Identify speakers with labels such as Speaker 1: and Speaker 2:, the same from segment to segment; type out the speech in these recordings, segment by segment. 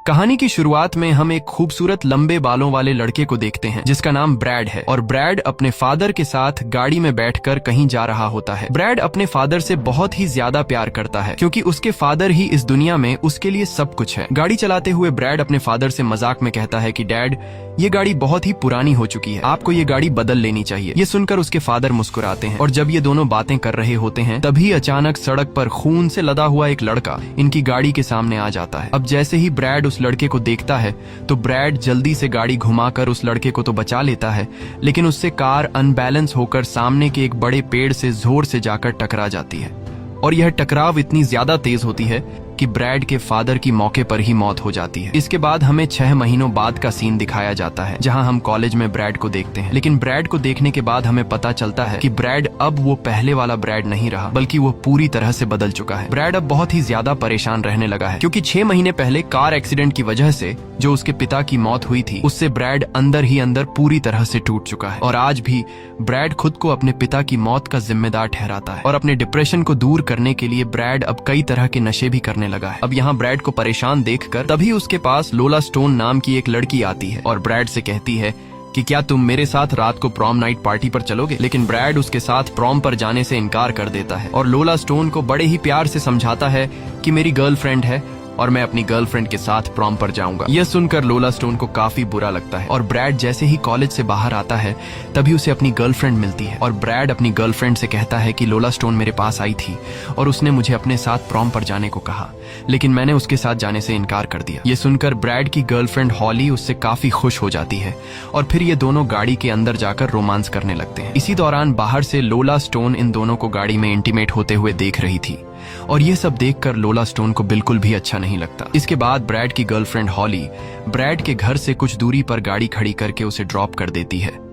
Speaker 1: कहानी की शुरुआत में हम एक खूबसूरत लंबे बालों वाले लड़के को देखते हैं जिसका नाम ब्रैड है और ब्रैड अपने फादर के साथ गाड़ी में बैठकर कहीं जा रहा होता है। ब्रैड अपने फादर से बहुत ही ज्यादा प्यार करता है क्योंकि उसके फादर ही इस दुनिया में उसके लिए सब कुछ है। गाड़ी चलाते हुए ब्रैड अपने फादर से मजाक में कहता है कि डैड, ये गाड़ी बहुत ही पुरानी हो चुकी है, आपको ये गाड़ी बदल लेनी चाहिए। ये सुनकर उसके फादर मुस्कुराते हैं और जब ये दोनों बातें कर रहे होते हैं तभी अचानक सड़क पर खून से लदा हुआ एक लड़का इनकी गाड़ी के सामने आ जाता है। अब जैसे ही ब्रैड उस लड़के को देखता है तो ब्रैड जल्दी से गाड़ी घुमाकर उस लड़के को तो बचा लेता है, लेकिन उससे कार अनबैलेंस होकर सामने के एक बड़े पेड़ से जोर से जाकर टकरा जाती है और यह टकराव इतनी ज्यादा तेज होती है कि ब्रैड के फादर की मौके पर ही मौत हो जाती है। इसके बाद हमें 6 महीनों बाद का सीन दिखाया जाता है जहां हम कॉलेज में ब्रैड को देखते हैं, लेकिन ब्रैड को देखने के बाद हमें पता चलता है कि ब्रैड अब वो पहले वाला ब्रैड नहीं रहा बल्कि वो पूरी तरह से बदल चुका है। ब्रैड अब बहुत ही ज्यादा परेशान रहने लगा है क्योंकि 6 महीने पहले कार एक्सीडेंट की वजह से जो उसके पिता की मौत हुई थी उससे ब्रैड अंदर ही अंदर पूरी तरह से टूट चुका है और आज भी ब्रैड खुद को अपने पिता की मौत का जिम्मेदार ठहराता है और अपने डिप्रेशन को दूर करने के लिए ब्रैड अब कई तरह के नशे भी करने लगा है। अब यहाँ ब्रैड को परेशान देखकर तभी उसके पास लोला स्टोन नाम की एक लड़की आती है और ब्रैड से कहती है कि क्या तुम मेरे साथ रात को प्रॉम नाइट पार्टी पर चलोगे। लेकिन ब्रैड उसके साथ प्रॉम पर जाने से इनकार कर देता है और लोला स्टोन को बड़े ही प्यार से समझाता है कि मेरी गर्लफ्रेंड है और मैं अपनी गर्लफ्रेंड के साथ प्रॉम पर जाऊंगा। यह सुनकर लोला स्टोन को काफी बुरा लगता है और ब्रैड जैसे ही कॉलेज से बाहर आता है तभी उसे अपनी गर्लफ्रेंड मिलती है और ब्रैड अपनी गर्लफ्रेंड से कहता है कि लोला स्टोन मेरे पास आई थी और उसने मुझे अपने साथ प्रॉम पर जाने को कहा, लेकिन मैंने उसके साथ जाने से इनकार कर दिया। ये सुनकर ब्रैड की गर्लफ्रेंड हॉली उससे काफी खुश हो जाती है और फिर ये दोनों गाड़ी के अंदर जाकर रोमांस करने लगते हैं। इसी दौरान बाहर से लोला स्टोन इन दोनों को गाड़ी में इंटीमेट होते हुए देख रही थी और ये सब देखकर लोला स्टोन को बिल्कुल भी अच्छा नहीं लगता। इसके बाद ब्रैड की गर्लफ्रेंड हॉली ब्रैड के घर से कुछ दूरी पर गाड़ी खड़ी करके उसे ड्रॉप कर देती है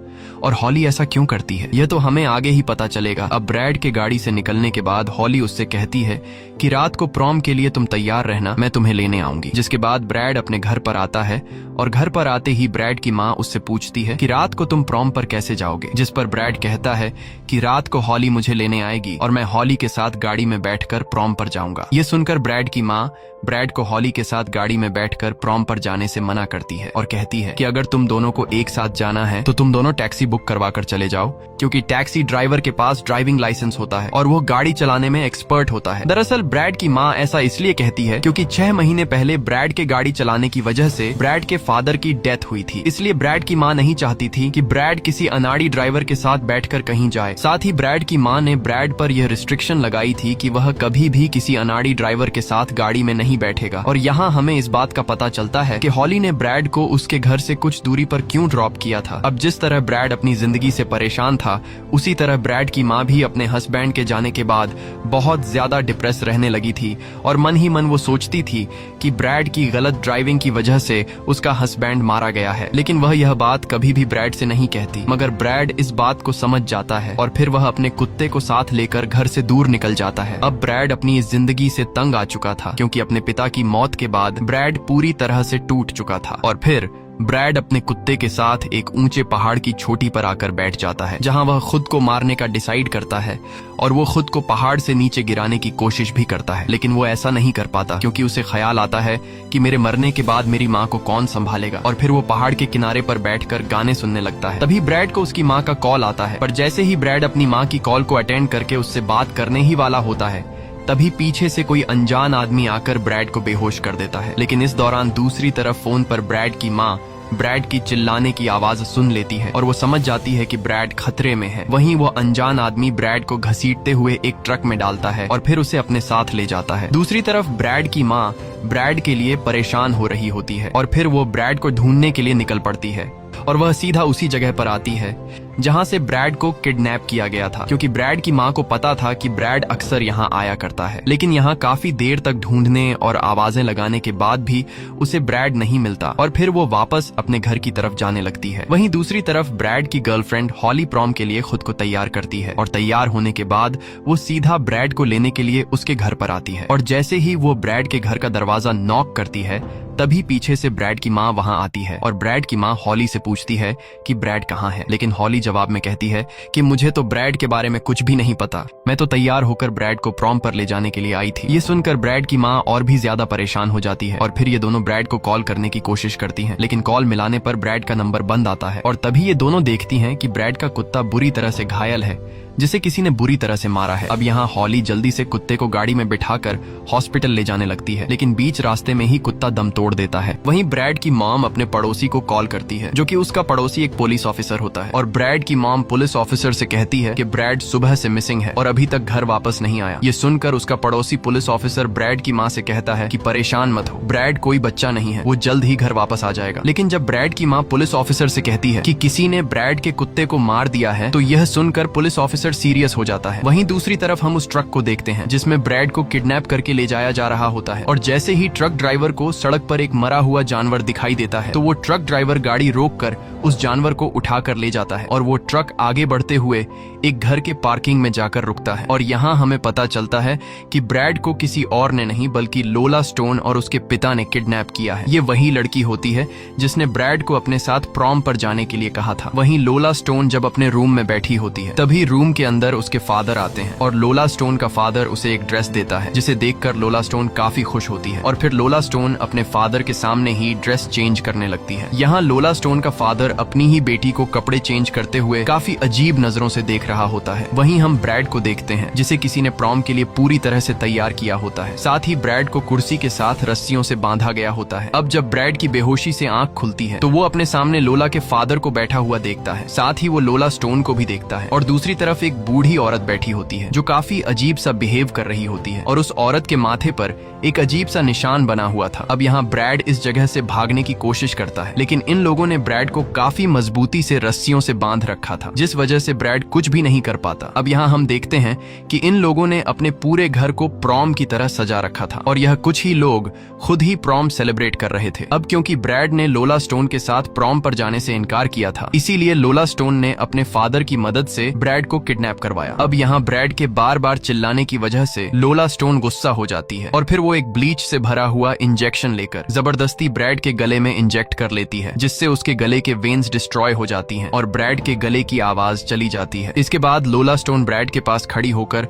Speaker 1: और हॉली ऐसा क्यों करती है यह तो हमें आगे ही पता चलेगा। अब ब्रैड के गाड़ी से निकलने के बाद हॉली उससे कहती है कि रात को प्रॉम के लिए तुम तैयार रहना, मैं तुम्हें लेने आऊंगी। जिसके बाद ब्रैड अपने घर पर आता है और घर पर आते ही ब्रैड की माँ उससे पूछती है कि रात को तुम प्रॉम पर कैसे जाओगे, जिस पर ब्रैड कहता है कि रात को हॉली मुझे लेने आएगी और मैं हॉली के साथ गाड़ी में बैठकर प्रॉम पर जाऊंगा। ये सुनकर ब्रैड की माँ ब्रैड को हॉली के साथ गाड़ी में बैठकर प्रॉम पर जाने से मना करती है और कहती है कि अगर तुम दोनों को एक साथ जाना है तो तुम दोनों टैक्सी बुक करवा कर चले जाओ, क्योंकि टैक्सी ड्राइवर के पास ड्राइविंग लाइसेंस होता है और वो गाड़ी चलाने में एक्सपर्ट होता है। दरअसल ब्रैड की माँ ऐसा इसलिए कहती है क्योंकि 6 महीने पहले ब्रैड के गाड़ी चलाने की वजह से ब्रैड के फादर की डेथ हुई थी, इसलिए ब्रैड की माँ नहीं चाहती थी कि ब्रैड किसी अनाड़ी ड्राइवर के साथ बैठकर कहीं जाए। साथ ही ब्रैड की माँ ने ब्रैड पर यह रिस्ट्रिक्शन लगाई थी कि वह कभी भी किसी अनाड़ी ड्राइवर के साथ गाड़ी में नहीं बैठेगा। और यहाँ हमें इस बात का पता चलता है कि हॉली ने ब्रैड को उसके घर से कुछ दूरी पर क्यों ड्रॉप किया था। अब जिस तरह ब्रैड अपनी जिंदगी से परेशान था उसी तरह ब्रैड की माँ भी अपने हस्बैंड के जाने के बाद बहुत ज्यादा डिप्रेस रहने लगी थी और मन ही मन वो सोचती थी कि ब्रैड की गलत ड्राइविंग की वजह से उसका हस्बैंड मारा गया है, लेकिन वह यह बात कभी भी ब्रैड से नहीं कहती। मगर ब्रैड इस बात को समझ जाता है और फिर वह अपने कुत्ते को साथ लेकर घर से दूर निकल जाता है। अब ब्रैड अपनी इस जिंदगी से तंग आ चुका था क्योंकि अपने पिता की मौत के बाद ब्रैड पूरी तरह से टूट चुका था और फिर ब्रैड अपने कुत्ते के साथ एक ऊंचे पहाड़ की चोटी पर आकर बैठ जाता है जहां वह खुद को मारने का डिसाइड करता है और वो खुद को पहाड़ से नीचे गिराने की कोशिश भी करता है, लेकिन वो ऐसा नहीं कर पाता क्योंकि उसे ख्याल आता है कि मेरे मरने के बाद मेरी माँ को कौन संभालेगा। और फिर वो पहाड़ के किनारे पर बैठकर गाने सुनने लगता है। तभी ब्रैड को उसकी माँ का कॉल आता है, पर जैसे ही ब्रैड अपनी माँ की कॉल को अटेंड करके उससे बात करने ही वाला होता है तभी पीछे से कोई अनजान आदमी आकर ब्रैड को बेहोश कर देता है। लेकिन इस दौरान दूसरी तरफ फोन पर ब्रैड की माँ ब्रैड की चिल्लाने की आवाज सुन लेती है और वो समझ जाती है कि ब्रैड खतरे में है। वहीं वो अनजान आदमी ब्रैड को घसीटते हुए एक ट्रक में डालता है और फिर उसे अपने साथ ले जाता है। दूसरी तरफ ब्रैड की माँ ब्रैड के लिए परेशान हो रही होती है और फिर वो ब्रैड को ढूंढने के लिए निकल पड़ती है और वह सीधा उसी जगह पर आती है जहां से ब्रैड को किडनैप किया गया था, क्योंकि ब्रैड की माँ को पता था कि ब्रैड अक्सर यहाँ आया करता है। लेकिन यहाँ काफी देर तक ढूंढने और आवाजें लगाने के बाद भी उसे ब्रैड नहीं मिलता और फिर वो वापस अपने घर की तरफ जाने लगती है। वहीं दूसरी तरफ ब्रैड की गर्लफ्रेंड हॉली प्रॉम के लिए खुद को तैयार करती है और तैयार होने के बाद वो सीधा ब्रैड को लेने के लिए उसके घर पर आती है और जैसे ही वो ब्रैड के घर का दरवाजा नॉक करती है तभी पीछे से ब्रैड की माँ वहाँ आती है और ब्रैड की माँ हॉली से पूछती है कि ब्रैड कहाँ है। लेकिन हॉली जवाब में कहती है कि मुझे तो ब्रैड के बारे में कुछ भी नहीं पता, मैं तो तैयार होकर ब्रैड को प्रॉम पर ले जाने के लिए आई थी। ये सुनकर ब्रैड की माँ और भी ज्यादा परेशान हो जाती है और फिर ये दोनों ब्रैड को कॉल करने की कोशिश करती हैं, लेकिन कॉल मिलाने पर ब्रैड का नंबर बंद आता है और तभी ये दोनों देखती हैं कि ब्रैड का कुत्ता बुरी तरह से घायल है, जिसे किसी ने बुरी तरह से मारा है। अब यहाँ हॉली जल्दी से कुत्ते को गाड़ी में बिठाकर हॉस्पिटल ले जाने लगती है, लेकिन बीच रास्ते में ही कुत्ता दम तोड़ देता है। वहीं ब्रैड की मॉम अपने पड़ोसी को कॉल करती है, जो कि उसका पड़ोसी एक पुलिस ऑफिसर होता है और ब्रैड की मॉम पुलिस ऑफिसर से कहती है कि ब्रैड सुबह से मिसिंग है और अभी तक घर वापस नहीं आया। ये सुनकर उसका पड़ोसी पुलिस ऑफिसर ब्रैड की माँ से कहता है कि परेशान मत हो, ब्रैड कोई बच्चा नहीं है, वो जल्द ही घर वापस आ जाएगा। लेकिन जब ब्रैड की माँ पुलिस ऑफिसर से कहती है कि किसी ने ब्रैड के कुत्ते को मार दिया है, तो यह सुनकर पुलिस ऑफिसर सीरियस हो जाता है। वहीं दूसरी तरफ हम उस ट्रक को देखते हैं जिसमें ब्रैड को किडनैप करके ले जाया जा रहा होता है और जैसे ही ट्रक ड्राइवर को सड़क पर एक मरा हुआ जानवर दिखाई देता है, तो वो ट्रक ड्राइवर गाड़ी रोककर उस जानवर को उठाकर ले जाता है और वो ट्रक आगे बढ़ते हुए एक घर के पार्किंग में जाकर रुकता है और यहाँ हमें पता चलता है कि ब्रैड को किसी और ने नहीं बल्कि लोला स्टोन और उसके पिता ने किडनैप किया है। ये वही लड़की होती है जिसने ब्रैड को अपने साथ प्रॉम पर जाने के लिए कहा था। वहीं लोला स्टोन जब अपने रूम में बैठी होती है, तभी रूम के अंदर उसके फादर आते हैं और लोला स्टोन का फादर उसे एक ड्रेस देता है, जिसे देखकर लोला स्टोन काफी खुश होती है और फिर लोला स्टोन अपने फादर के सामने ही ड्रेस चेंज करने लगती है। यहाँ लोला स्टोन का फादर अपनी ही बेटी को कपड़े चेंज करते हुए काफी अजीब नजरों से देख रहा होता है। वहीं हम ब्रैड को देखते हैं जिसे किसी ने प्रॉम के लिए पूरी तरह से तैयार किया होता है। साथ ही ब्रैड को कुर्सी के साथ रस्सियों से बांधा गया होता है। अब जब ब्रैड की बेहोशी से आंख खुलती है, तो वो अपने सामने लोला के फादर को बैठा हुआ देखता है। साथ ही वो लोला स्टोन को भी देखता है और दूसरी तरफ एक बूढ़ी औरत बैठी होती है जो काफी अजीब सा बिहेव कर रही होती है और उस औरत के माथे पर एक अजीब सा निशान बना हुआ था। अब यहाँ ब्रैड इस जगह से भागने की कोशिश करता है, लेकिन इन लोगों ने ब्रैड को काफी मजबूती से रस्सियों से बांध रखा था, जिस वजह से ब्रैड कुछ भी नहीं कर पाता। अब यहाँ हम देखते हैं कि इन लोगों ने अपने पूरे घर को प्रॉम की तरह सजा रखा था और यह कुछ ही लोग खुद ही प्रॉम सेलिब्रेट कर रहे थे। अब क्योंकि ब्रैड ने लोला स्टोन के साथ प्रॉम पर जाने से इनकार किया था, इसीलिए लोला स्टोन ने अपने फादर की मदद से ब्रैड को किडनैप करवाया। अब यहाँ ब्रैड के बार बार चिल्लाने की वजह से लोला स्टोन गुस्सा हो जाती है और फिर वो एक ब्लीच से भरा हुआ इंजेक्शन लेकर जबरदस्ती ब्रैड के गले में इंजेक्ट कर लेती है, जिससे उसके गले के वेन्स डिस्ट्रॉय हो जाती हैं और ब्रैड के गले की आवाज चली जाती है। इसके बाद लोला स्टोन ब्रैड के पास खड़ी होकर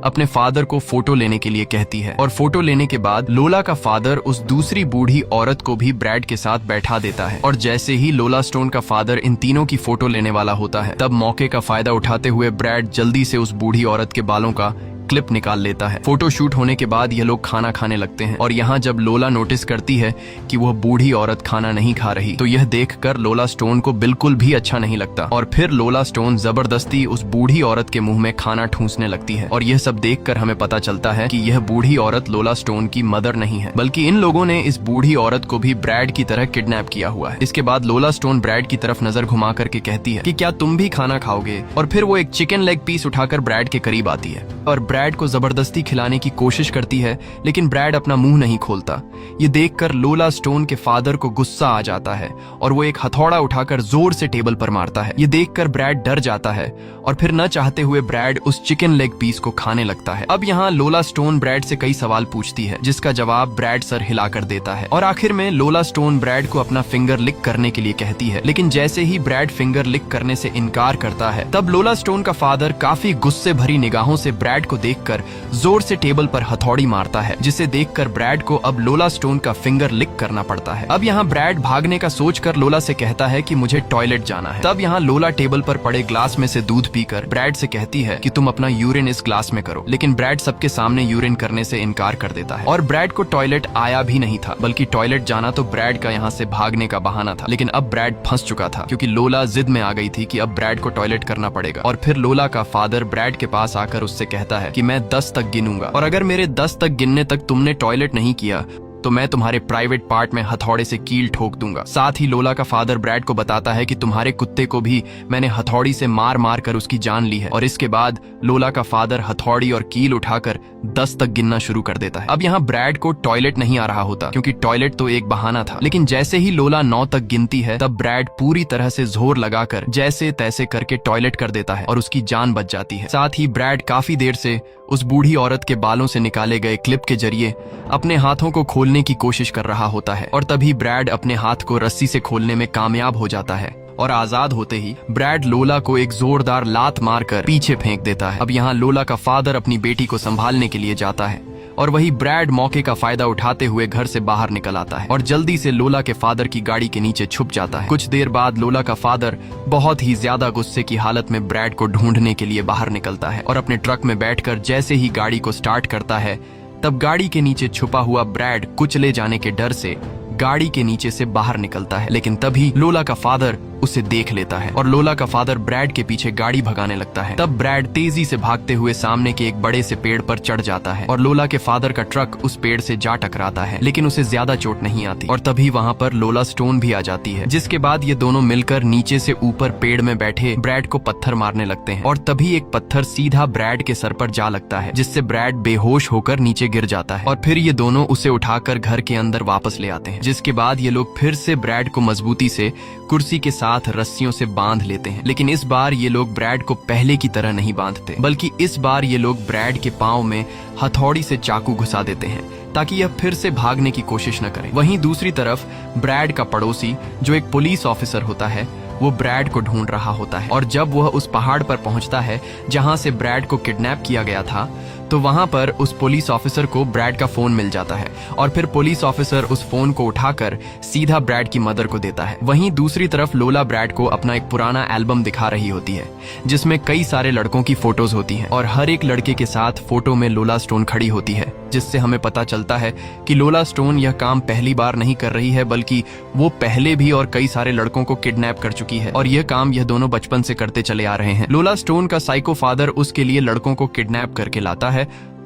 Speaker 1: अपने फादर को फोटो लेने के लिए कहती है और फोटो लेने के बाद लोला का फादर उस दूसरी बूढ़ी औरत को भी ब्रैड के साथ बैठा देता है और जैसे ही लोला स्टोन का फादर इन तीनों की फोटो लेने वाला होता है, तब मौके का फायदा उठाते हुए ब्रैड जल्दी से उस बूढ़ी औरत के बालों का क्लिप निकाल लेता है। फोटो शूट होने के बाद ये लोग खाना खाने लगते हैं और यहाँ जब लोला नोटिस करती है कि वह बूढ़ी औरत खाना नहीं खा रही, तो यह देखकर लोला स्टोन को बिल्कुल भी अच्छा नहीं लगता और फिर लोला स्टोन जबरदस्ती उस बूढ़ी औरत के मुंह में खाना ठूंसने लगती है और यह सब देखकर हमें पता चलता है कि यह बूढ़ी औरत लोला स्टोन की मदर नहीं है, बल्कि इन लोगों ने इस बूढ़ी औरत को भी ब्रैड की तरह किडनैप किया हुआ है। इसके बाद लोला स्टोन ब्रैड की तरफ नजर घुमा करके कहती है कि क्या तुम भी खाना खाओगे, और फिर वो एक चिकन लेग पीस उठाकर ब्रैड के करीब आती है और ब्रैड को जबरदस्ती खिलाने की कोशिश करती है, लेकिन ब्रैड अपना मुंह नहीं खोलता। ये देखकर लोला स्टोन के फादर को गुस्सा आ जाता है और वो एक हथौड़ा उठाकर जोर से टेबल पर मारता है। ये देखकर ब्रैड डर जाता है और फिर न चाहते हुए ब्रैड उस चिकन लेग पीस को खाने लगता है। अब यहाँ लोला स्टोन ब्रैड से कई सवाल पूछती है, जिसका जवाब ब्रैड सर हिलाकर देता है और आखिर में लोला स्टोन ब्रैड को अपना फिंगर लिक करने के लिए कहती है, लेकिन जैसे ही ब्रैड फिंगर लिक करने से इनकार करता है, तब लोला स्टोन का फादर काफी गुस्से भरी निगाहों से ब्रैड को देखकर जोर से टेबल पर हथौड़ी मारता है, जिसे देखकर ब्रैड को अब लोला स्टोन का फिंगर लिक करना पड़ता है। अब यहाँ ब्रैड भागने का सोचकर लोला से कहता है कि मुझे टॉयलेट जाना है। तब यहाँ लोला टेबल पर पड़े ग्लास में से दूध पीकर ब्रैड से कहती है कि तुम अपना यूरिन इस ग्लास में करो, लेकिन ब्रैड सबके सामने यूरिन करने से इनकार कर देता है और ब्रैड को टॉयलेट आया भी नहीं था, बल्कि टॉयलेट जाना तो ब्रैड का यहाँ से भागने का बहाना था। लेकिन अब ब्रैड फंस चुका था क्योंकि लोला जिद में आ गई थी कि अब ब्रैड को टॉयलेट करना पड़ेगा और फिर लोला का फादर ब्रैड के पास आकर उससे कहता है कि मैं 10 तक गिनूंगा और अगर मेरे 10 तक गिनने तक तुमने टॉयलेट नहीं किया तो मैं तुम्हारे प्राइवेट पार्ट में हथौड़े से कील ठोक दूंगा। साथ ही लोला का फादर ब्रैड को बताता है कि तुम्हारे कुत्ते को भी मैंने हथौड़ी से मार मार कर उसकी जान ली है और इसके बाद लोला का फादर हथौड़ी और कील उठाकर 10 तक गिनना शुरू कर देता है। अब यहाँ ब्रैड को टॉयलेट नहीं आ रहा होता क्योंकि टॉयलेट तो एक बहाना था, लेकिन जैसे ही लोला 9 तक गिनती है तब ब्रैड पूरी तरह से जोर लगाकर जैसे तैसे करके टॉयलेट कर देता है और उसकी जान बच जाती है। साथ ही ब्रैड काफी देर से उस बूढ़ी औरत के बालों से निकाले गए क्लिप के जरिए अपने हाथों को खोलने खोलने की कोशिश कर रहा होता है और तभी ब्रैड अपने हाथ को रस्सी से खोलने में कामयाब हो जाता है और आजाद होते ही ब्रैड लोला को एक जोरदार लात मारकर पीछे फेंक देता है। अब यहाँ लोला का फादर अपनी बेटी को संभालने के लिए जाता है और वही ब्रैड मौके का फायदा उठाते हुए घर से बाहर निकल आता है और जल्दी से लोला के फादर की गाड़ी के नीचे छुप जाता है। कुछ देर बाद लोला का फादर बहुत ही ज्यादा गुस्से की हालत में ब्रैड को ढूंढने के लिए बाहर निकलता है और अपने ट्रक में बैठकर जैसे ही गाड़ी को स्टार्ट करता है तब गाड़ी के नीचे छुपा हुआ ब्रैड कुचले जाने के डर से गाड़ी के नीचे से बाहर निकलता है। लेकिन तभी लोला का फादर उसे देख लेता है और लोला का फादर ब्रैड के पीछे गाड़ी भगाने लगता है। तब ब्रैड तेजी से भागते हुए सामने के एक बड़े से पेड़ पर चढ़ जाता है और लोला के फादर का ट्रक उस पेड़ से जा टकराता है, लेकिन उसे ज्यादा चोट नहीं आती। और तभी वहाँ पर लोला स्टोन भी आ जाती है, जिसके बाद ये दोनों मिलकर नीचे से ऊपर पेड़ में बैठे ब्रैड को पत्थर मारने लगते हैं और तभी एक पत्थर सीधा ब्रैड के सर पर जा लगता है, जिससे ब्रैड बेहोश होकर नीचे गिर जाता है। और फिर ये दोनों उसे उठाकर घर के अंदर वापस ले आते हैं, जिसके बाद ये लोग फिर से ब्रैड को मजबूती से कुर्सी के साथ रस्सियों से बांध लेते हैं। लेकिन इस बार ये लोग ब्रैड को पहले की तरह नहीं बांधते, बल्कि इस बार ये लोग ब्रैड के पांव में हथौड़ी से चाकू घुसा देते हैं ताकि यह फिर से भागने की कोशिश न करे। वहीं दूसरी तरफ ब्रैड का पड़ोसी, जो एक पुलिस ऑफिसर होता है, वो ब्रैड को ढूंढ रहा होता है और जब वह उस पहाड़ पर पहुंचता है जहां से ब्रैड को किडनैप किया गया था, तो वहां पर उस पुलिस ऑफिसर को ब्रैड का फोन मिल जाता है और फिर पुलिस ऑफिसर उस फोन को उठाकर सीधा ब्रैड की मदर को देता है। वहीं दूसरी तरफ लोला ब्रैड को अपना एक पुराना एल्बम दिखा रही होती है, जिसमें कई सारे लड़कों की फोटोज होती हैं और हर एक लड़के के साथ फोटो में लोला स्टोन खड़ी होती है, जिससे हमें पता चलता है कि लोला स्टोन यह काम पहली बार नहीं कर रही है, बल्कि वो पहले भी और कई सारे लड़कों को किडनैप कर चुकी है और यह काम यह दोनों बचपन से करते चले आ रहे हैं। लोला स्टोन का साइको फादर उसके लिए लड़कों को किडनैप करके लाता है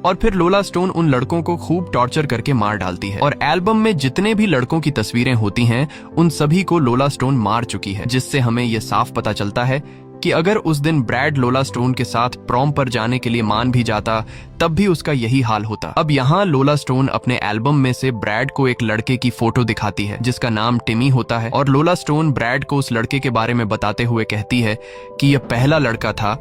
Speaker 1: और फिर लोला स्टोन उन लड़कों को खूब टॉर्चर करके मार डालती है और एल्बम में जितने भी लड़कों की तस्वीरें होती हैं उन सभी को लोला स्टोन मार चुकी है, जिससे हमें यह साफ पता चलता है कि अगर उस दिन ब्रैड लोला स्टोन के साथ प्रॉम पर जाने के लिए मान भी जाता तब भी उसका यही हाल होता। अब यहाँ लोला स्टोन अपने एल्बम में से ब्रैड को एक लड़के की फोटो दिखाती है जिसका नाम टिमी होता है और लोला स्टोन ब्रैड को उस लड़के के बारे में बताते हुए कहती है कि यह पहला लड़का था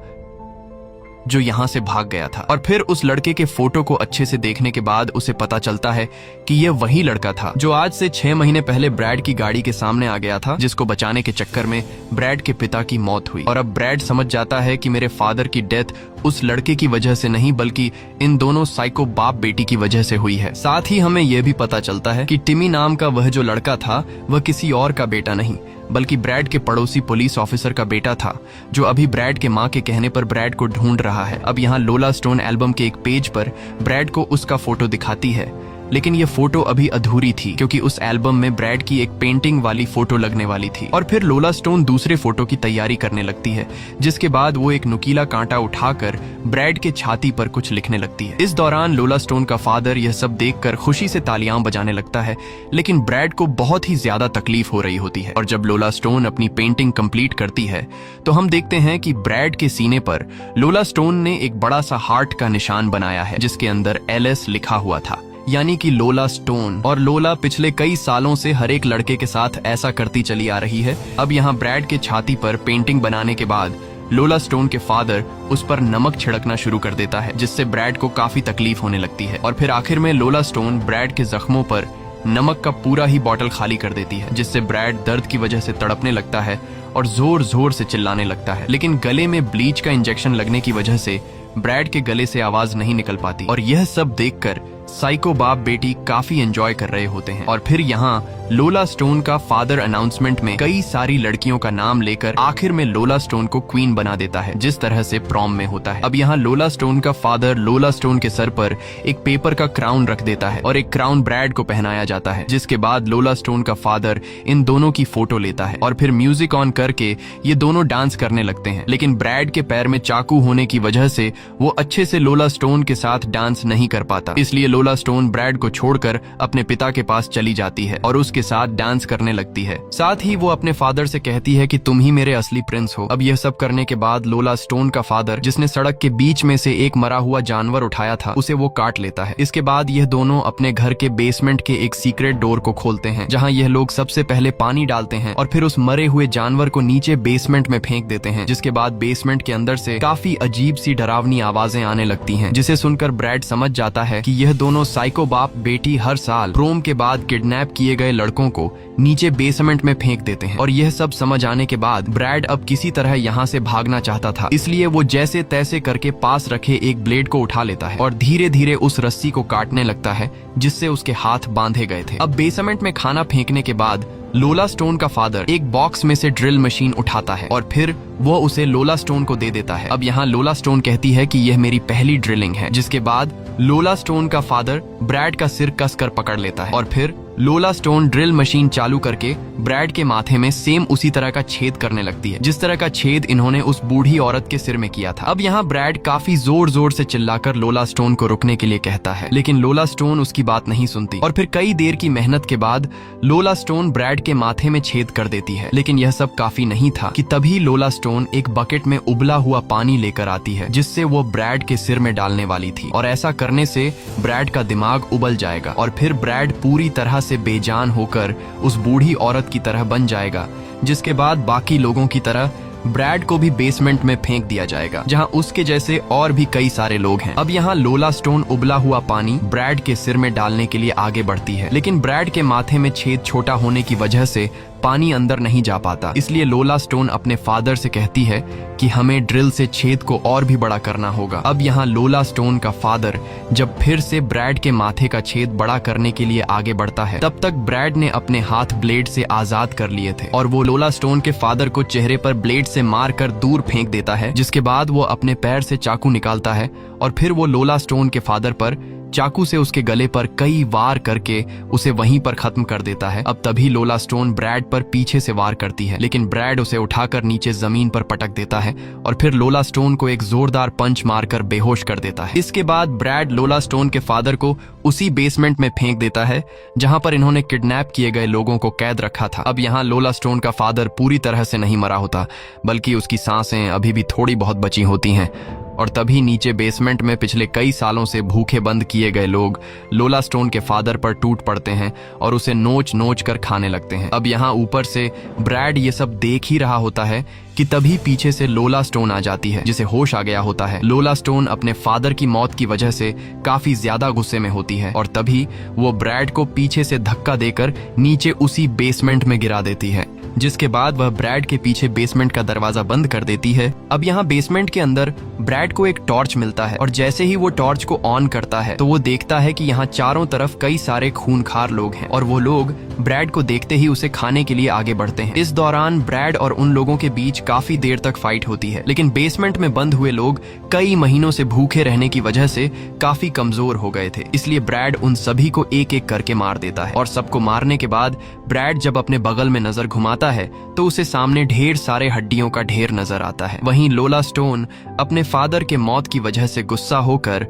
Speaker 1: जो यहाँ से भाग गया था। और फिर उस लड़के के फोटो को अच्छे से देखने के बाद उसे पता चलता है कि यह वही लड़का था जो आज से 6 महीने पहले ब्रैड की गाड़ी के सामने आ गया था, जिसको बचाने के चक्कर में ब्रैड के पिता की मौत हुई। और अब ब्रैड समझ जाता है कि मेरे फादर की डेथ उस लड़के की वजह से नहीं बल्कि इन दोनों साइको बाप बेटी की वजह से हुई है। साथ ही हमें यह भी पता चलता है कि टिमी नाम का वह जो लड़का था वह किसी और का बेटा नहीं बल्कि ब्रैड के पड़ोसी पुलिस ऑफिसर का बेटा था, जो अभी ब्रैड के माँ के कहने पर ब्रैड को ढूंढ रहा है। अब यहाँ लोला स्टोन एल्बम के एक पेज पर ब्रैड को उसका फोटो दिखाती है, लेकिन ये फोटो अभी अधूरी थी क्योंकि उस एल्बम में ब्रैड की एक पेंटिंग वाली फोटो लगने वाली थी। और फिर लोला स्टोन दूसरे फोटो की तैयारी करने लगती है, जिसके बाद वो एक नुकीला कांटा उठाकर ब्रैड के छाती पर कुछ लिखने लगती है। इस दौरान लोला स्टोन का फादर यह सब देखकर खुशी से तालियां बजाने लगता है, लेकिन ब्रैड को बहुत ही ज्यादा तकलीफ हो रही होती है। और जब लोला स्टोन अपनी पेंटिंग कंप्लीट करती है तो हम देखते हैं कि ब्रैड के सीने पर लोला स्टोन ने एक बड़ा सा हार्ट का निशान बनाया है, जिसके अंदर LS लिखा हुआ था, यानी कि लोला स्टोन। और लोला पिछले कई सालों से हर एक लड़के के साथ ऐसा करती चली आ रही है। अब यहाँ ब्रैड के छाती पर पेंटिंग बनाने के बाद लोला स्टोन के फादर उस पर नमक छिड़कना शुरू कर देता है, जिससे ब्रैड को काफी तकलीफ होने लगती है। और फिर आखिर में लोला स्टोन ब्रैड के जख्मों पर नमक का पूरा ही बॉटल खाली कर देती है, जिससे ब्रैड दर्द की वजह से तड़पने लगता है और जोर जोर से चिल्लाने लगता है। लेकिन गले में ब्लीच का इंजेक्शन लगने की वजह से ब्रैड के गले से आवाज नहीं निकल पाती। और यह सब देखकर साइको बाप बेटी काफी एंजॉय कर रहे होते हैं। और फिर यहाँ लोला स्टोन का फादर अनाउंसमेंट में कई सारी लड़कियों का नाम लेकर आखिर में लोला स्टोन को क्वीन बना देता है, जिस तरह से प्रॉम में होता है। अब यहाँ लोला स्टोन का फादर लोला स्टोन के सर पर एक पेपर का क्राउन रख देता है और एक क्राउन ब्रैड को पहनाया जाता है, जिसके बाद लोला स्टोन का फादर इन दोनों की फोटो लेता है और फिर म्यूजिक ऑन करके ये दोनों डांस करने लगते हैं। लेकिन ब्रैड के पैर में चाकू होने की वजह से वो अच्छे से लोला स्टोन के साथ डांस नहीं कर पाता, इसलिए लोला स्टोन ब्रैड को छोड़कर अपने पिता के पास चली जाती है और उसके साथ डांस करने लगती है। साथ ही वो अपने फादर से कहती है कि तुम ही मेरे असली प्रिंस हो। अब यह सब करने के बाद लोला स्टोन का फादर, जिसने सड़क के बीच में से एक मरा हुआ जानवर उठाया था, उसे वो काट लेता है। इसके बाद यह दोनों अपने घर के बेसमेंट के एक सीक्रेट डोर को खोलते हैं, जहाँ यह लोग सबसे पहले पानी डालते हैं और फिर उस मरे हुए जानवर को नीचे बेसमेंट में फेंक देते हैं, जिसके बाद बेसमेंट के अंदर से काफी अजीब सी डरावनी आवाजें आने लगती हैं, जिसे सुनकर ब्रैड समझ जाता है कि यह दोनों साइको बाप बेटी हर साल प्रोम के बाद किडनैप किए गए लड़कों को नीचे बेसमेंट में फेंक देते हैं। और यह सब समझ आने के बाद ब्रैड अब किसी तरह यहाँ से भागना चाहता था, इसलिए वो जैसे तैसे करके पास रखे एक ब्लेड को उठा लेता है और धीरे धीरे उस रस्सी को काटने लगता है जिससे उसके हाथ बांधे गए थे। अब बेसमेंट में खाना फेंकने के बाद लोला स्टोन का फादर एक बॉक्स में से ड्रिल मशीन उठाता है और फिर वो उसे लोला स्टोन को दे देता है। अब यहाँ लोला स्टोन कहती है कि यह मेरी पहली ड्रिलिंग है, जिसके बाद लोला स्टोन का फादर ब्रैड का सिर कसकर पकड़ लेता है और फिर लोला स्टोन ड्रिल मशीन चालू करके ब्रैड के माथे में सेम उसी तरह का छेद करने लगती है जिस तरह का छेद इन्होंने उस बूढ़ी औरत के सिर में किया था। अब यहाँ ब्रैड काफी जोर जोर से चिल्लाकर लोला स्टोन को रुकने के लिए कहता है, लेकिन लोला स्टोन उसकी बात नहीं सुनती और फिर कई देर की मेहनत के बाद लोला स्टोन ब्रैड के माथे में छेद कर देती है। लेकिन यह सब काफी नहीं था कि तभी लोला स्टोन एक बकेट में उबला हुआ पानी लेकर आती है जिससे वो ब्रैड के सिर में डालने वाली थी और ऐसा करने से ब्रैड का दिमाग उबल जाएगा और फिर ब्रैड पूरी तरह से बेजान होकर उस बूढ़ी औरत की तरह बन जाएगा, जिसके बाद बाकी लोगों की तरह ब्रैड को भी बेसमेंट में फेंक दिया जाएगा जहां उसके जैसे और भी कई सारे लोग हैं। अब यहाँ लोला स्टोन उबला हुआ पानी ब्रैड के सिर में डालने के लिए आगे बढ़ती है, लेकिन ब्रैड के माथे में छेद छोटा होने की वजह से पानी अंदर नहीं जा पाता। इसलिए लोला स्टोन अपने फादर से कहती है कि हमें ड्रिल से छेद को और भी बड़ा करना होगा। अब यहाँ लोला स्टोन का फादर जब फिर से ब्रैड के माथे का छेद बड़ा करने के लिए आगे बढ़ता है, तब तक ब्रैड ने अपने हाथ ब्लेड से आजाद कर लिए थे और वो लोला स्टोन के फादर को चेहरे पर ब्लेड से मारकर दूर फेंक देता है, जिसके बाद वो अपने पैर से चाकू निकालता है और फिर वो लोला स्टोन के फादर पर चाकू से उसके गले पर कई वार करके उसे वहीं पर खत्म कर देता है। अब तभी लोला स्टोन ब्रैड पर पीछे से वार करती है, लेकिन ब्रैड उसे उठाकर नीचे जमीन पर पटक देता है और फिर लोला स्टोन को एक जोरदार पंच मारकर बेहोश कर देता है। इसके बाद ब्रैड लोला स्टोन के फादर को उसी बेसमेंट में फेंक देता है जहां पर इन्होंने किडनैप किए गए लोगों को कैद रखा था। अब यहाँ लोला स्टोन का फादर पूरी तरह से नहीं मरा होता, बल्कि उसकी सांसें अभी भी थोड़ी बहुत बची होती हैं और तभी नीचे बेसमेंट में पिछले कई सालों से भूखे बंद किए गए लोग लोला स्टोन के फादर पर टूट पड़ते हैं और उसे नोच नोच कर खाने लगते हैं। अब यहाँ ऊपर से ब्रैड ये सब देख ही रहा होता है कि तभी पीछे से लोला स्टोन आ जाती है, जिसे होश आ गया होता है। लोला स्टोन अपने फादर की मौत की वजह से काफी ज्यादा गुस्से में होती है और तभी वो ब्रैड को पीछे से धक्का देकर नीचे उसी बेसमेंट में गिरा देती है, जिसके बाद वह ब्रैड के पीछे बेसमेंट का दरवाजा बंद कर देती है। अब यहाँ बेसमेंट के अंदर ब्रैड को एक टॉर्च मिलता है और जैसे ही वो टॉर्च को ऑन करता है तो वो देखता है कि यहाँ चारों तरफ कई सारे खूनखार लोग हैं और वो लोग ब्रैड को देखते ही उसे खाने के लिए आगे बढ़ते हैं। इस दौरान ब्रैड और उन लोगों के बीच काफी देर तक फाइट होती है, लेकिन बेसमेंट में बंद हुए लोग कई महीनों से भूखे रहने की वजह से काफी कमजोर हो गए थे, इसलिए ब्रैड उन सभी को एक एक करके मार देता है। और सबको मारने के बाद ब्रैड जब अपने बगल में नजर घुमाता है तो उसे सामने ढेर सारे हड्डियों का ढेर नजर आता है। वहीं लोला स्टोन अपने फादर के मौत की वजह से गुस्सा होकर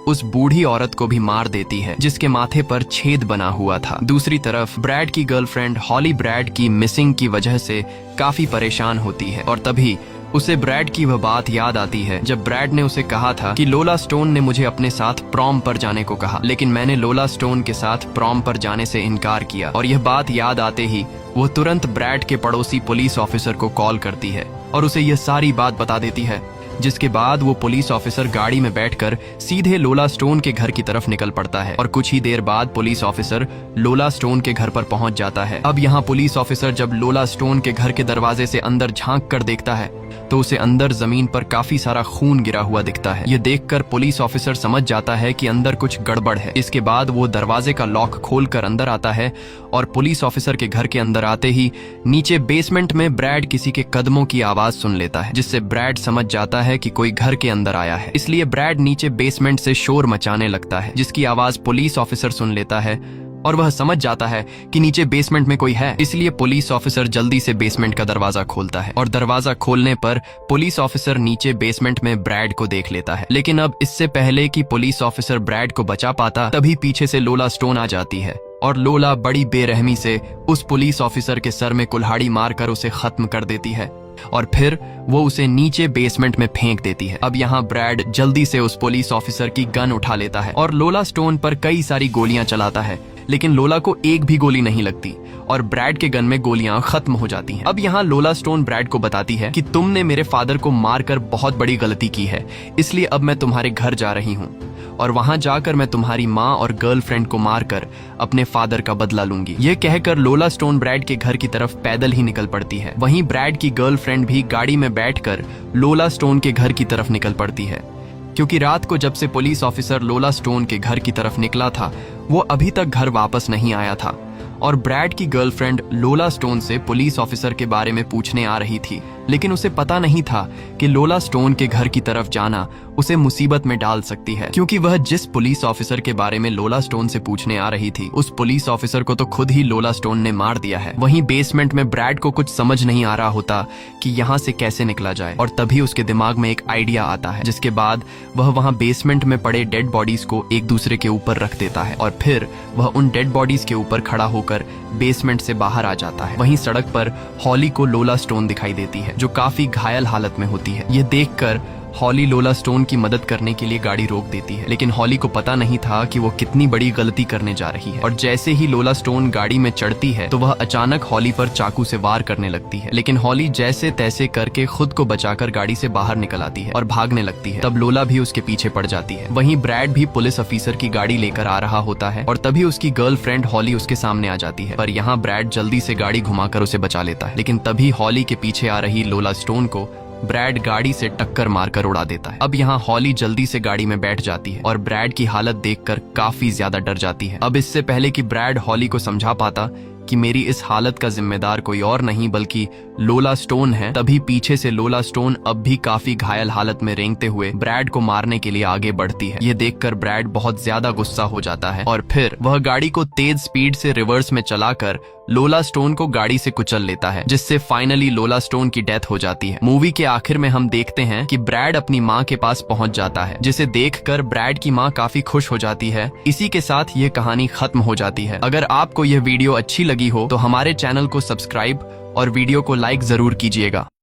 Speaker 1: उस बूढ़ी औरत को भी मार देती है जिसके माथे पर छेद बना हुआ था। दूसरी तरफ ब्रैड की गर्लफ्रेंड हॉली ब्रैड की मिसिंग की वजह से काफी परेशान होती है और तभी उसे ब्रैड की वह बात याद आती है जब ब्रैड ने उसे कहा था कि लोला स्टोन ने मुझे अपने साथ प्रॉम पर जाने को कहा, लेकिन मैंने लोला स्टोन के साथ प्रॉम पर जाने से इनकार किया। और यह बात याद आते ही वो तुरंत ब्रैड के पड़ोसी पुलिस ऑफिसर को कॉल करती है और उसे यह सारी बात बता देती है, जिसके बाद वो पुलिस ऑफिसर गाड़ी में बैठकर सीधे लोला स्टोन के घर की तरफ निकल पड़ता है और कुछ ही देर बाद पुलिस ऑफिसर लोला स्टोन के घर पर पहुंच जाता है। अब यहाँ पुलिस ऑफिसर जब लोला स्टोन के घर के दरवाजे से अंदर झांक कर देखता है तो उसे अंदर जमीन पर काफी सारा खून गिरा हुआ दिखता है। ये देखकर पुलिस ऑफिसर समझ जाता है कि अंदर कुछ गड़बड़ है। इसके बाद वो दरवाजे का लॉक खोलकर अंदर आता है और पुलिस ऑफिसर के घर के अंदर आते ही नीचे बेसमेंट में ब्रैड किसी के कदमों की आवाज सुन लेता है, जिससे ब्रैड समझ जाता है कि कोई घर के अंदर आया है। इसलिए ब्रैड नीचे बेसमेंट से शोर मचाने लगता है, जिसकी आवाज पुलिस ऑफिसर सुन लेता है और वह समझ जाता है कि नीचे बेसमेंट में कोई है। इसलिए पुलिस ऑफिसर जल्दी से बेसमेंट का दरवाजा खोलता है और दरवाजा खोलने पर पुलिस ऑफिसर नीचे बेसमेंट में ब्रैड को देख लेता है। लेकिन अब इससे पहले कि पुलिस ऑफिसर ब्रैड को बचा पाता, तभी पीछे से लोला स्टोन आ जाती है और लोला बड़ी बेरहमी से उस पुलिस ऑफिसर के सर में कुल्हाड़ी मारकर उसे खत्म कर देती है और फिर वो उसे नीचे बेसमेंट में फेंक देती है। अब यहाँ ब्रैड जल्दी से उस पुलिस ऑफिसर की गन उठा लेता है और लोला स्टोन पर कई सारी गोलियां चलाता है, लेकिन लोला को एक भी गोली नहीं लगती और ब्रैड के गन में गोलियां खत्म हो जाती हैं। अब यहाँ लोला स्टोन ब्रैड को बताती है कि तुमने मेरे फादर को मारकर बहुत बड़ी गलती की है, इसलिए अब मैं तुम्हारे घर जा रही हूँ। और वहां जाकर मैं तुम्हारी माँ और गर्लफ्रेंड को मारकर अपने फादर का बदला लूंगी। ये कहकर लोला स्टोन ब्रैड के घर की तरफ पैदल ही निकल पड़ती है। वहीं ब्रैड की गर्लफ्रेंड भी गाड़ी में बैठकर लोला स्टोन के घर की तरफ निकल पड़ती है, क्योंकि रात को जब से पुलिस ऑफिसर लोला स्टोन के घर की तरफ निकला था वो अभी तक घर वापस नहीं आया था। और ब्रैड की गर्लफ्रेंड लोला स्टोन से पुलिस ऑफिसर के बारे में पूछने आ रही थी, लेकिन उसे पता नहीं था कि लोला स्टोन के घर की तरफ जाना उसे मुसीबत में डाल सकती है, क्योंकि वह जिस पुलिस ऑफिसर के बारे में लोला स्टोन से पूछने आ रही थी उस पुलिस ऑफिसर को तो खुद ही लोला स्टोन ने मार दिया है। वहीं बेसमेंट में ब्रैड को कुछ समझ नहीं आ रहा होता कि यहाँ से कैसे निकला जाए, और तभी उसके दिमाग में एक आइडिया आता है, जिसके बाद वह वहाँ बेसमेंट में पड़े डेड बॉडीज को एक दूसरे के ऊपर रख देता है और फिर वह उन डेड बॉडीज के ऊपर खड़ा होकर बेसमेंट से बाहर आ जाता है। वहीं सड़क पर हॉली को लोला स्टोन दिखाई देती है, जो काफी घायल हालत में होती है। यह देखकर हॉली लोला स्टोन की मदद करने के लिए गाड़ी रोक देती है, लेकिन हॉली को पता नहीं था कि वो कितनी बड़ी गलती करने जा रही है। और जैसे ही लोला स्टोन गाड़ी में चढ़ती है तो वह अचानक हॉली पर चाकू से वार करने लगती है, लेकिन हॉली जैसे तैसे करके खुद को बचाकर गाड़ी से बाहर निकल आती है और भागने लगती है। तब लोला भी उसके पीछे पड़ जाती है। वहीं ब्रैड भी पुलिस ऑफिसर की गाड़ी लेकर आ रहा होता है और तभी उसकी गर्लफ्रेंड हॉली उसके सामने आ जाती है, पर यहाँ ब्रैड जल्दी से गाड़ी घुमाकर उसे बचा लेता है। लेकिन तभी हॉली के पीछे आ रही लोला स्टोन को ब्रैड गाड़ी से टक्कर मारकर उड़ा देता है। अब यहाँ हॉली जल्दी से गाड़ी में बैठ जाती है और ब्रैड की हालत देखकर काफी ज्यादा डर जाती है। अब इससे पहले कि ब्रैड हॉली को समझा पाता कि मेरी इस हालत का जिम्मेदार कोई और नहीं बल्कि लोला स्टोन है, तभी पीछे से लोला स्टोन अब भी काफी घायल हालत में रेंगते हुए ब्रैड को मारने के लिए आगे बढ़ती है। ये देखकर ब्रैड बहुत ज्यादा गुस्सा हो जाता है और फिर वह गाड़ी को तेज स्पीड से रिवर्स में चलाकर लोला स्टोन को गाड़ी से कुचल लेता है, जिससे फाइनली लोला स्टोन की डेथ हो जाती है। मूवी के आखिर में हम देखते हैं कि ब्रैड अपनी माँ के पास पहुंच जाता है, जिसे देखकर ब्रैड की माँ काफी खुश हो जाती है। इसी के साथ ये कहानी खत्म हो जाती है। अगर आपको यह वीडियो अच्छी लगी हो तो हमारे चैनल को सब्सक्राइब और वीडियो को लाइक जरूर कीजिएगा।